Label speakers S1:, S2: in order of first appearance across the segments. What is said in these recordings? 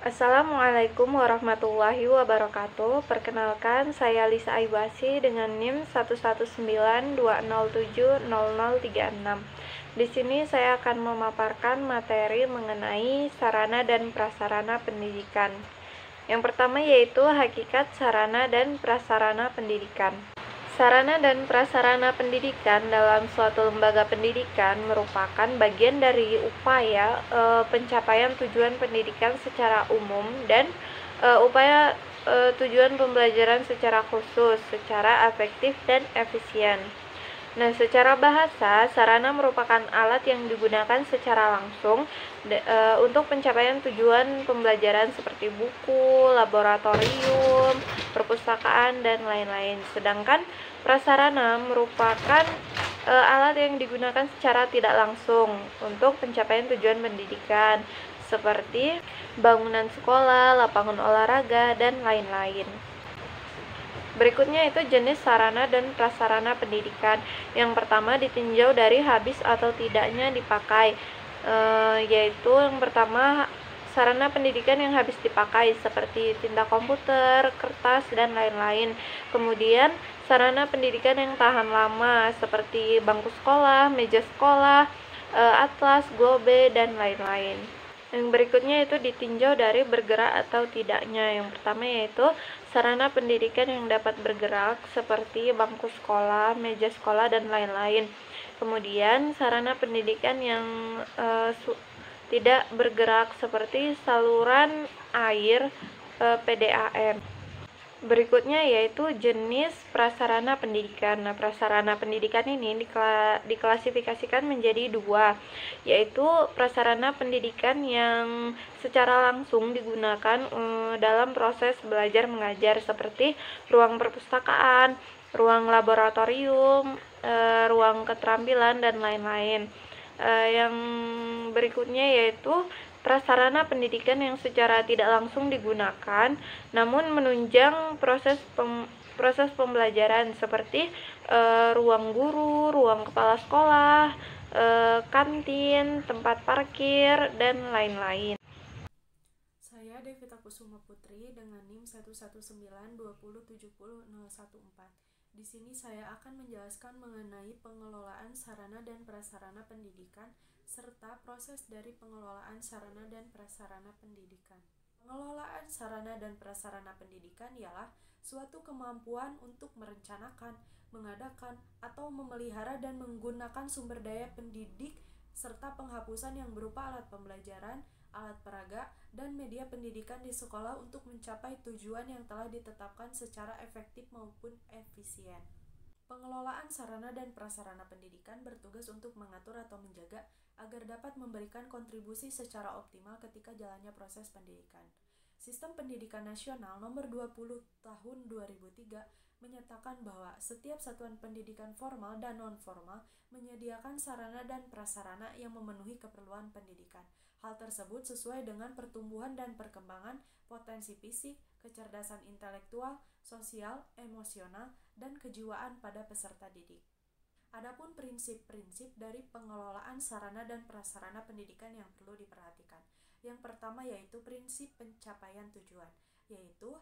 S1: Assalamualaikum warahmatullahi wabarakatuh. Perkenalkan, saya Lisa Aibasi dengan NIM 11920700036. Di sini saya akan memaparkan materi mengenai sarana dan prasarana pendidikan. Yang pertama yaitu hakikat sarana dan prasarana pendidikan. Sarana dan prasarana pendidikan dalam suatu lembaga pendidikan merupakan bagian dari upaya pencapaian tujuan pendidikan secara umum dan upaya tujuan pembelajaran secara khusus, secara efektif dan efisien. Nah, secara bahasa, sarana merupakan alat yang digunakan secara langsung untuk pencapaian tujuan pembelajaran seperti buku, laboratorium, perpustakaan, dan lain-lain. Sedangkan prasarana merupakan alat yang digunakan secara tidak langsung untuk pencapaian tujuan pendidikan seperti bangunan sekolah, lapangan olahraga, dan lain-lain. Berikutnya itu jenis sarana dan prasarana pendidikan. Yang pertama ditinjau dari habis atau tidaknya dipakai, yaitu yang pertama sarana pendidikan yang habis dipakai seperti tinta komputer, kertas, dan lain-lain. Kemudian sarana pendidikan yang tahan lama seperti bangku sekolah, meja sekolah, atlas, gobe, dan lain-lain. Yang berikutnya itu ditinjau dari bergerak atau tidaknya. Yang pertama yaitu sarana pendidikan yang dapat bergerak seperti bangku sekolah, meja sekolah, dan lain-lain. Kemudian sarana pendidikan yang tidak bergerak seperti saluran air, PDAM. Berikutnya yaitu jenis prasarana pendidikan. Nah, prasarana pendidikan ini diklasifikasikan menjadi dua, yaitu prasarana pendidikan yang secara langsung digunakan dalam proses belajar mengajar seperti ruang perpustakaan, ruang laboratorium, ruang keterampilan, dan lain-lain. Yang berikutnya yaitu prasarana pendidikan yang secara tidak langsung digunakan namun menunjang proses pembelajaran seperti ruang guru, ruang kepala sekolah, kantin, tempat parkir, dan lain-lain.
S2: Saya Devita Kusuma Putri dengan NIM 11920700114. Di sini saya akan menjelaskan mengenai pengelolaan sarana dan prasarana pendidikan serta proses dari pengelolaan sarana dan prasarana pendidikan. Pengelolaan sarana dan prasarana pendidikan ialah suatu kemampuan untuk merencanakan, mengadakan, atau memelihara dan menggunakan sumber daya pendidik serta penghapusan yang berupa alat pembelajaran, alat peraga, dan media pendidikan di sekolah untuk mencapai tujuan yang telah ditetapkan secara efektif maupun efisien. Pengelolaan sarana dan prasarana pendidikan bertugas untuk mengatur atau menjaga agar dapat memberikan kontribusi secara optimal ketika jalannya proses pendidikan. Sistem Pendidikan Nasional Nomor 20 Tahun 2003 menyatakan bahwa setiap satuan pendidikan formal dan non-formal menyediakan sarana dan prasarana yang memenuhi keperluan pendidikan. Hal tersebut sesuai dengan pertumbuhan dan perkembangan potensi fisik, kecerdasan intelektual, sosial, emosional, dan kejiwaan pada peserta didik. Adapun prinsip-prinsip dari pengelolaan sarana dan prasarana pendidikan yang perlu diperhatikan. Yang pertama yaitu prinsip pencapaian tujuan, yaitu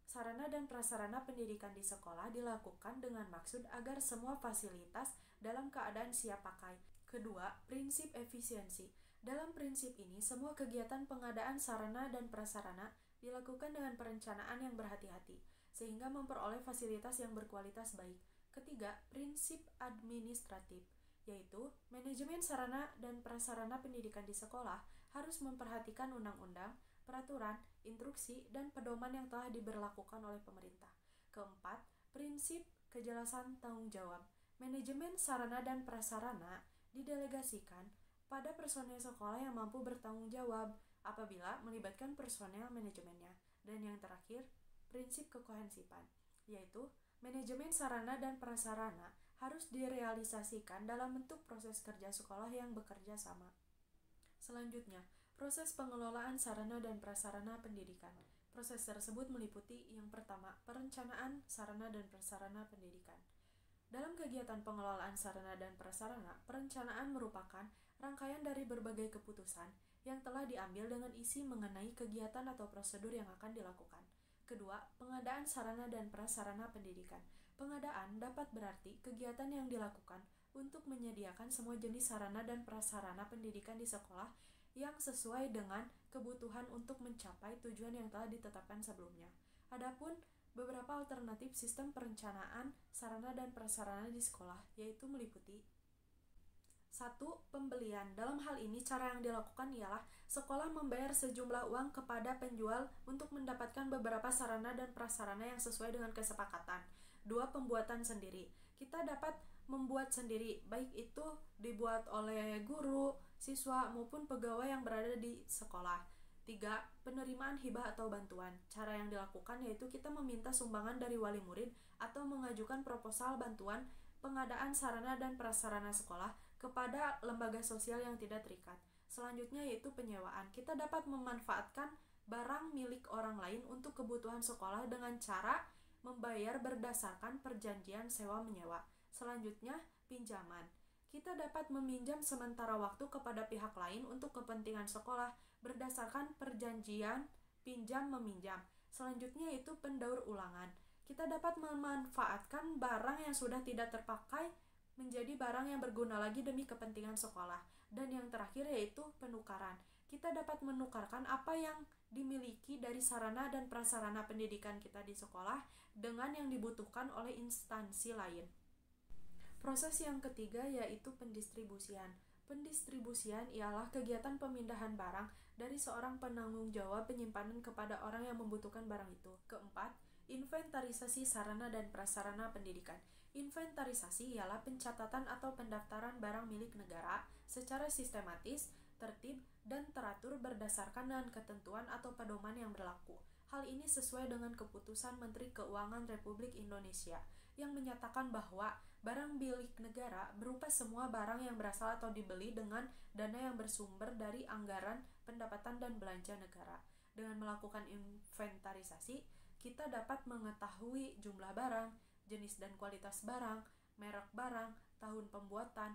S2: sarana dan prasarana pendidikan di sekolah dilakukan dengan maksud agar semua fasilitas dalam keadaan siap pakai. Kedua, prinsip efisiensi. Dalam prinsip ini, semua kegiatan pengadaan sarana dan prasarana dilakukan dengan perencanaan yang berhati-hati, sehingga memperoleh fasilitas yang berkualitas baik. Ketiga, prinsip administratif, yaitu manajemen sarana dan prasarana pendidikan di sekolah harus memperhatikan undang-undang, peraturan, instruksi, dan pedoman yang telah diberlakukan oleh pemerintah. Keempat, prinsip kejelasan tanggung jawab. Manajemen sarana dan prasarana didelegasikan pada personel sekolah yang mampu bertanggung jawab apabila melibatkan personel manajemennya. Dan yang terakhir, prinsip kekohensipan, yaitu manajemen sarana dan prasarana harus direalisasikan dalam bentuk proses kerja sekolah yang bekerja sama. Selanjutnya, proses pengelolaan sarana dan prasarana pendidikan. Proses tersebut meliputi yang pertama, perencanaan sarana dan prasarana pendidikan. Dalam kegiatan pengelolaan sarana dan prasarana, perencanaan merupakan rangkaian dari berbagai keputusan yang telah diambil dengan isi mengenai kegiatan atau prosedur yang akan dilakukan. Kedua, pengadaan sarana dan prasarana pendidikan. Pengadaan dapat berarti kegiatan yang dilakukan untuk menyediakan semua jenis sarana dan prasarana pendidikan di sekolah yang sesuai dengan kebutuhan untuk mencapai tujuan yang telah ditetapkan sebelumnya. Adapun beberapa alternatif sistem perencanaan sarana dan prasarana di sekolah yaitu meliputi 1. Pembelian. Dalam hal ini, cara yang dilakukan ialah sekolah membayar sejumlah uang kepada penjual untuk mendapatkan beberapa sarana dan prasarana yang sesuai dengan kesepakatan. 2. Pembuatan sendiri. Kita dapat membuat sendiri, baik itu dibuat oleh guru, siswa, maupun pegawai yang berada di sekolah. 3. Penerimaan hibah atau bantuan. Cara yang dilakukan yaitu kita meminta sumbangan dari wali murid atau mengajukan proposal bantuan pengadaan sarana dan prasarana sekolah kepada lembaga sosial yang tidak terikat. Selanjutnya yaitu penyewaan. Kita dapat memanfaatkan barang milik orang lain untuk kebutuhan sekolah dengan cara membayar berdasarkan perjanjian sewa-menyewa. Selanjutnya, pinjaman. Kita dapat meminjam sementara waktu kepada pihak lain untuk kepentingan sekolah berdasarkan perjanjian pinjam-meminjam. Selanjutnya yaitu pendaur ulangan. Kita dapat memanfaatkan barang yang sudah tidak terpakai menjadi barang yang berguna lagi demi kepentingan sekolah. Dan yang terakhir yaitu penukaran. Kita dapat menukarkan apa yang dimiliki dari sarana dan prasarana pendidikan kita di sekolah dengan yang dibutuhkan oleh instansi lain. Proses yang ketiga yaitu pendistribusian. Pendistribusian ialah kegiatan pemindahan barang dari seorang penanggung jawab penyimpanan kepada orang yang membutuhkan barang itu. Keempat, inventarisasi sarana dan prasarana pendidikan. Inventarisasi ialah pencatatan atau pendaftaran barang milik negara secara sistematis, tertib, dan teratur berdasarkan dengan ketentuan atau pedoman yang berlaku. Hal ini sesuai dengan keputusan Menteri Keuangan Republik Indonesia yang menyatakan bahwa barang milik negara berupa semua barang yang berasal atau dibeli dengan dana yang bersumber dari anggaran pendapatan dan belanja negara. Dengan melakukan inventarisasi, kita dapat mengetahui jumlah barang, jenis dan kualitas barang, merek barang, tahun pembuatan,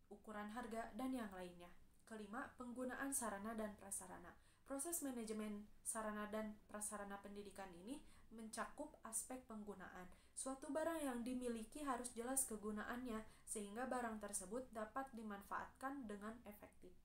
S2: ukuran harga, dan yang lainnya. Kelima, penggunaan sarana dan prasarana. Proses manajemen sarana dan prasarana pendidikan ini mencakup aspek penggunaan. Suatu barang yang dimiliki harus jelas kegunaannya sehingga barang tersebut dapat dimanfaatkan dengan efektif.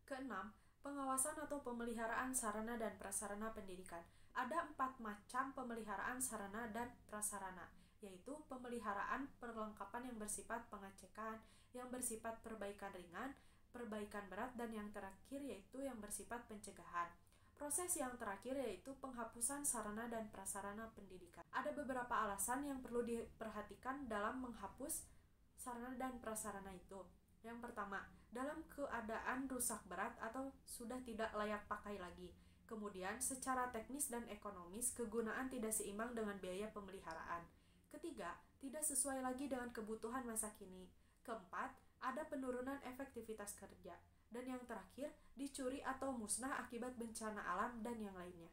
S2: Keenam, pengawasan atau pemeliharaan sarana dan prasarana pendidikan. Ada 4 macam pemeliharaan sarana dan prasarana, yaitu pemeliharaan perlengkapan yang bersifat pengecekan, yang bersifat perbaikan ringan, perbaikan berat, dan yang terakhir yaitu yang bersifat pencegahan. Proses yang terakhir yaitu penghapusan sarana dan prasarana pendidikan. Ada beberapa alasan yang perlu diperhatikan dalam menghapus sarana dan prasarana itu. Yang pertama, dalam keadaan rusak berat atau sudah tidak layak pakai lagi. Kemudian, secara teknis dan ekonomis, kegunaan tidak seimbang dengan biaya pemeliharaan. Ketiga, tidak sesuai lagi dengan kebutuhan masa kini. Keempat, ada penurunan efektivitas kerja. Dan yang terakhir, dicuri atau musnah akibat bencana alam dan yang lainnya.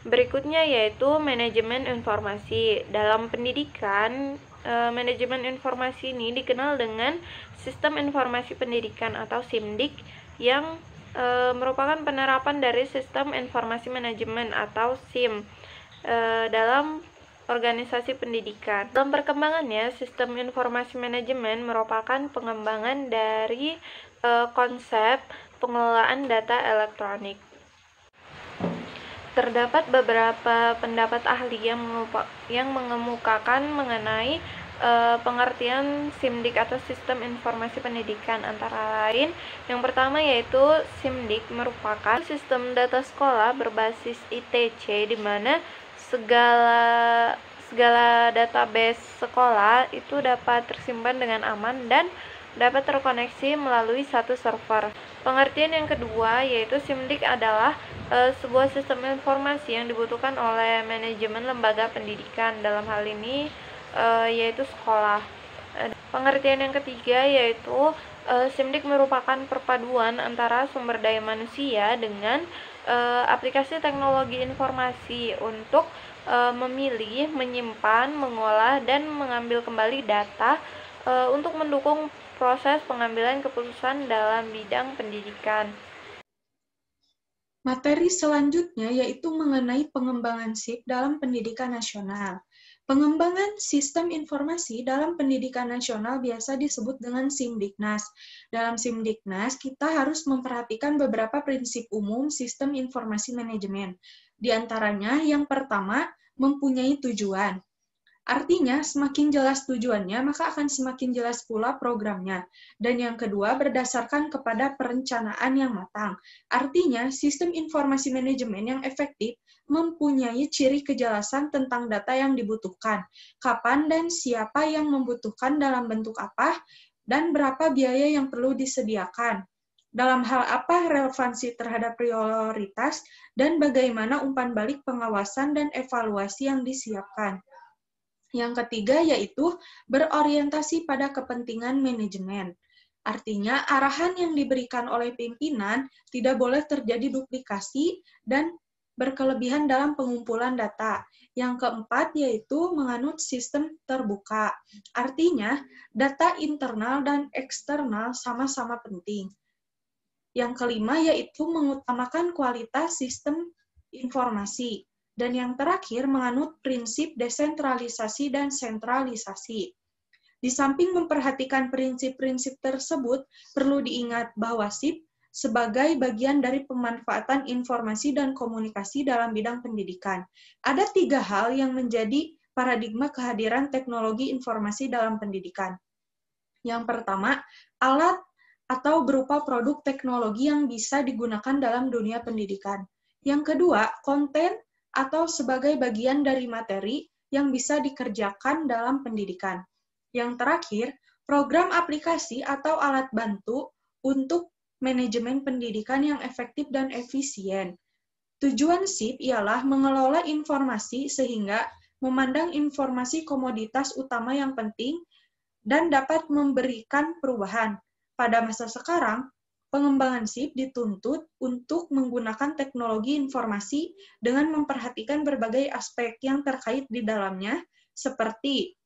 S1: Berikutnya yaitu manajemen informasi. Dalam pendidikan, manajemen informasi ini dikenal dengan Sistem Informasi Pendidikan atau SIMDIK yang merupakan penerapan dari Sistem Informasi Manajemen atau SIM dalam organisasi pendidikan. Dalam perkembangannya, Sistem Informasi Manajemen merupakan pengembangan dari konsep pengelolaan data elektronik. Terdapat beberapa pendapat ahli yang mengemukakan mengenai pengertian SIMDIK atau Sistem Informasi Pendidikan, antara lain yang pertama yaitu SIMDIK merupakan sistem data sekolah berbasis ITC di mana segala database sekolah itu dapat tersimpan dengan aman dan dapat terkoneksi melalui satu server. Pengertian yang kedua yaitu SIMDIK adalah sebuah sistem informasi yang dibutuhkan oleh manajemen lembaga pendidikan, dalam hal ini yaitu sekolah. Pengertian yang ketiga yaitu SIMDIK merupakan perpaduan antara sumber daya manusia dengan aplikasi teknologi informasi untuk memilih, menyimpan, mengolah, dan mengambil kembali data untuk mendukung proses pengambilan keputusan dalam bidang pendidikan.
S3: Materi selanjutnya yaitu mengenai pengembangan SIP dalam pendidikan nasional. Pengembangan sistem informasi dalam pendidikan nasional biasa disebut dengan SIMDIKNAS. Dalam SIMDIKNAS, kita harus memperhatikan beberapa prinsip umum sistem informasi manajemen. Di antaranya, yang pertama, mempunyai tujuan. Artinya, semakin jelas tujuannya, maka akan semakin jelas pula programnya. Dan yang kedua, berdasarkan kepada perencanaan yang matang. Artinya, sistem informasi manajemen yang efektif mempunyai ciri kejelasan tentang data yang dibutuhkan, kapan dan siapa yang membutuhkan dalam bentuk apa, dan berapa biaya yang perlu disediakan. Dalam hal apa relevansi terhadap prioritas, dan bagaimana umpan balik pengawasan dan evaluasi yang disiapkan. Yang ketiga yaitu berorientasi pada kepentingan manajemen. Artinya, arahan yang diberikan oleh pimpinan tidak boleh terjadi duplikasi dan berkelebihan dalam pengumpulan data. Yang keempat yaitu menganut sistem terbuka. Artinya, data internal dan eksternal sama-sama penting. Yang kelima yaitu mengutamakan kualitas sistem informasi. Dan yang terakhir, menganut prinsip desentralisasi dan sentralisasi. Di samping memperhatikan prinsip-prinsip tersebut, perlu diingat bahwa SIP sebagai bagian dari pemanfaatan informasi dan komunikasi dalam bidang pendidikan. Ada 3 hal yang menjadi paradigma kehadiran teknologi informasi dalam pendidikan. Yang pertama, alat atau berupa produk teknologi yang bisa digunakan dalam dunia pendidikan. Yang kedua, konten atau sebagai bagian dari materi yang bisa dikerjakan dalam pendidikan. Yang terakhir, program aplikasi atau alat bantu untuk manajemen pendidikan yang efektif dan efisien. Tujuan SIP ialah mengelola informasi sehingga memandang informasi komoditas utama yang penting dan dapat memberikan perubahan. Pada masa sekarang, pengembangan SIP dituntut untuk menggunakan teknologi informasi dengan memperhatikan berbagai aspek yang terkait di dalamnya, seperti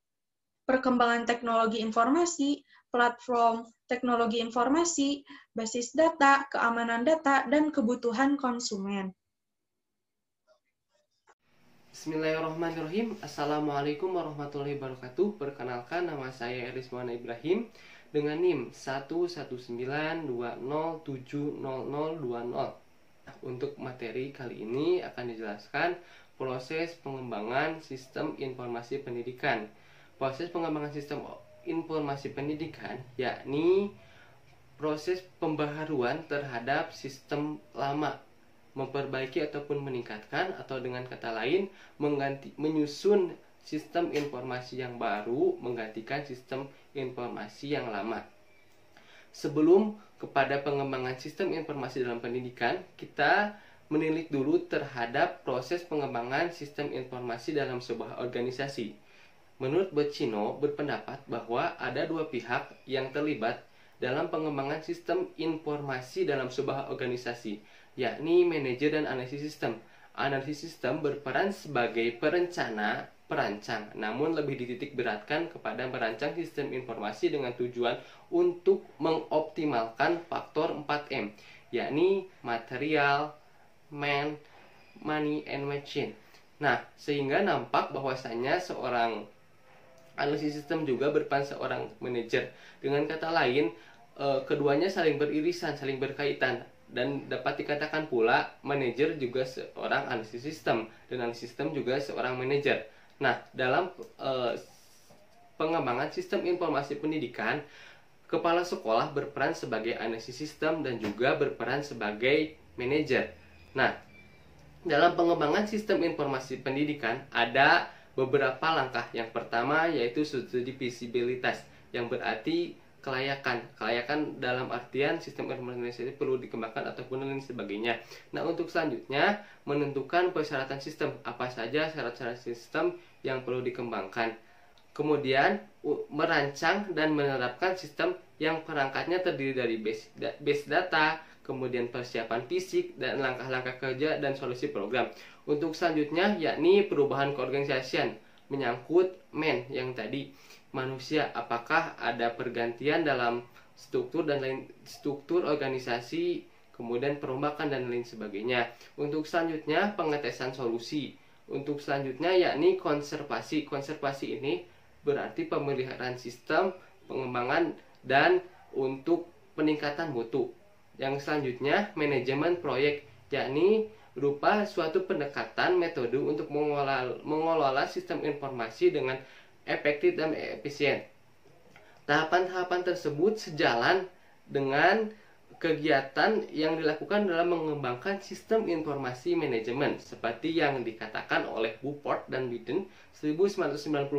S3: perkembangan teknologi informasi, platform teknologi informasi, basis data, keamanan data, dan kebutuhan konsumen.
S4: Bismillahirrahmanirrahim. Assalamualaikum warahmatullahi wabarakatuh. Perkenalkan, nama saya Eriswana Ibrahim dengan NIM 119207020. Untuk materi kali ini akan dijelaskan proses pengembangan sistem informasi pendidikan. Proses pengembangan sistem informasi pendidikan yakni proses pembaharuan terhadap sistem lama, memperbaiki ataupun meningkatkan, atau dengan kata lain menyusun sistem informasi yang baru menggantikan sistem informasi yang lama. Sebelum kepada pengembangan sistem informasi dalam pendidikan, kita menilik dulu terhadap proses pengembangan sistem informasi dalam sebuah organisasi. Menurut Boccino berpendapat bahwa ada 2 pihak yang terlibat dalam pengembangan sistem informasi dalam sebuah organisasi, yakni manajer dan analisis sistem. Analisis sistem berperan sebagai perancang, namun lebih dititik beratkan kepada merancang sistem informasi dengan tujuan untuk mengoptimalkan faktor 4M, yakni material, man, money, and machine. Nah, sehingga nampak bahwasanya seorang analisis sistem juga berperan seorang manajer. Dengan kata lain, keduanya saling beririsan, saling berkaitan. Dan dapat dikatakan pula manajer juga seorang analisis sistem dan analisis sistem juga seorang manajer. Nah, dalam pengembangan sistem informasi pendidikan, kepala sekolah berperan sebagai analisis sistem dan juga berperan sebagai manajer. Nah, dalam pengembangan sistem informasi pendidikan ada beberapa langkah. Yang pertama yaitu studi visibilitas, yang berarti kelayakan dalam artian sistem informasi perlu dikembangkan ataupun lain sebagainya. Nah, untuk selanjutnya menentukan persyaratan sistem, apa saja syarat-syarat sistem yang perlu dikembangkan. Kemudian merancang dan menerapkan sistem yang perangkatnya terdiri dari base data, kemudian persiapan fisik dan langkah-langkah kerja dan solusi program. Untuk selanjutnya yakni perubahan keorganisasian, menyangkut yang tadi manusia, apakah ada pergantian dalam struktur dan lain struktur organisasi, kemudian perombakan dan lain sebagainya. Untuk selanjutnya pengetesan solusi. Untuk selanjutnya yakni konservasi. Konservasi ini berarti pemeliharaan sistem, pengembangan, dan untuk peningkatan mutu. Yang selanjutnya manajemen proyek, yakni berupa suatu pendekatan metode untuk mengelola sistem informasi dengan efektif dan efisien. Tahapan-tahapan tersebut sejalan dengan kegiatan yang dilakukan dalam mengembangkan sistem informasi manajemen seperti yang dikatakan oleh Buford dan Biden 1998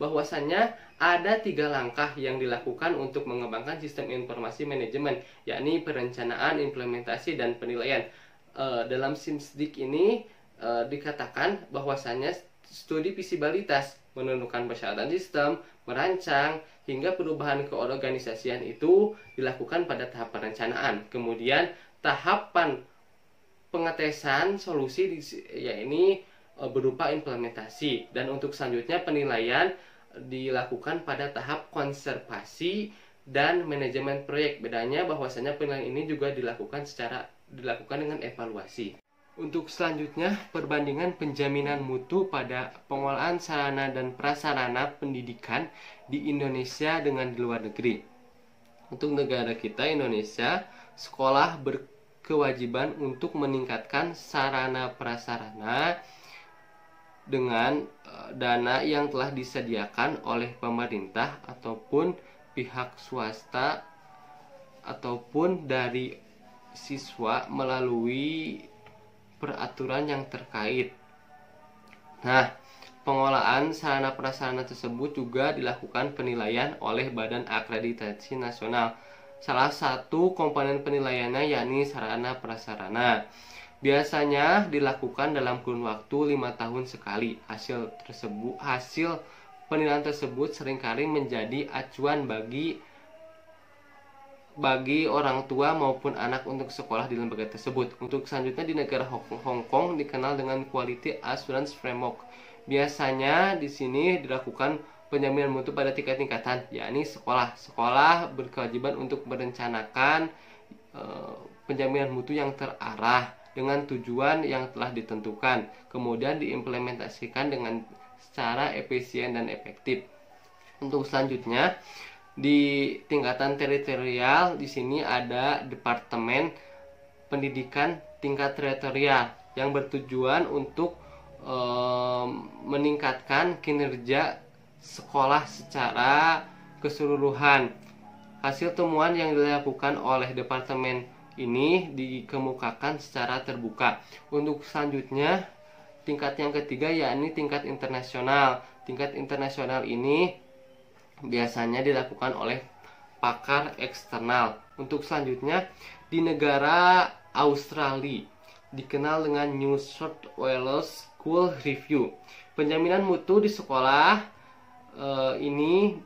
S4: bahwasannya ada 3 langkah yang dilakukan untuk mengembangkan sistem informasi manajemen, yakni perencanaan, implementasi, dan penilaian. Dalam SIMSDIK ini dikatakan bahwasannya studi visibilitas, menentukan persyaratan sistem, merancang, hingga perubahan keorganisasian itu dilakukan pada tahap perencanaan. Kemudian tahapan pengetesan solusi yakni berupa implementasi, dan untuk selanjutnya penilaian dilakukan pada tahap konservasi dan manajemen proyek. Bedanya bahwasanya penilaian ini juga dilakukan dengan evaluasi. Untuk selanjutnya, perbandingan penjaminan mutu pada pengelolaan sarana dan prasarana pendidikan di Indonesia dengan di luar negeri. Untuk negara kita Indonesia, sekolah berkewajiban untuk meningkatkan sarana prasarana dengan dana yang telah disediakan oleh pemerintah ataupun pihak swasta ataupun dari siswa melalui peraturan yang terkait. Nah, pengelolaan sarana prasarana tersebut juga dilakukan penilaian oleh Badan Akreditasi Nasional. Salah satu komponen penilaiannya yakni sarana prasarana. Biasanya dilakukan dalam kurun waktu 5 tahun sekali. Hasil penilaian tersebut seringkali menjadi acuan bagi orang tua maupun anak untuk sekolah di lembaga tersebut. Untuk selanjutnya di negara Hong Kong dikenal dengan Quality Assurance Framework. Biasanya di sini dilakukan penjaminan mutu pada tingkatan, yakni sekolah. Sekolah berkewajiban untuk merencanakan penjaminan mutu yang terarah dengan tujuan yang telah ditentukan, kemudian diimplementasikan dengan secara efisien dan efektif. Untuk selanjutnya di tingkatan teritorial, di sini ada Departemen Pendidikan tingkat teritorial yang bertujuan untuk meningkatkan kinerja sekolah secara keseluruhan. Hasil temuan yang dilakukan oleh departemen ini dikemukakan secara terbuka. Untuk selanjutnya, tingkat yang ketiga yakni tingkat internasional. Tingkat internasional ini biasanya dilakukan oleh pakar eksternal. Untuk selanjutnya, di negara Australia dikenal dengan New South Wales School Review. Penjaminan mutu di sekolah ini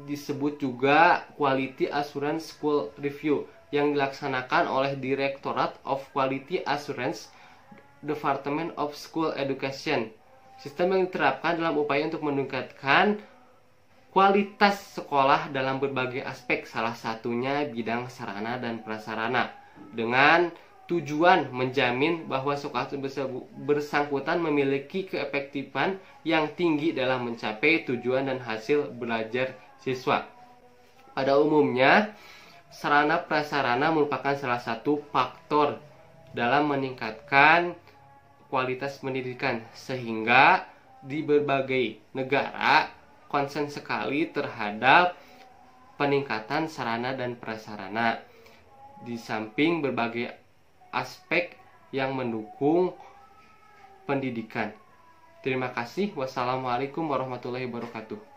S4: disebut juga Quality Assurance School Review yang dilaksanakan oleh Directorate of Quality Assurance, Department of School Education. Sistem yang diterapkan dalam upaya untuk meningkatkan kualitas sekolah dalam berbagai aspek, salah satunya bidang sarana dan prasarana, dengan tujuan menjamin bahwa sekolah bersangkutan memiliki keefektifan yang tinggi dalam mencapai tujuan dan hasil belajar siswa. Pada umumnya, sarana prasarana merupakan salah satu faktor dalam meningkatkan kualitas pendidikan, sehingga di berbagai negara konsen sekali terhadap peningkatan sarana dan prasarana, di samping berbagai aspek yang mendukung pendidikan. Terima kasih. Wassalamualaikum warahmatullahi wabarakatuh.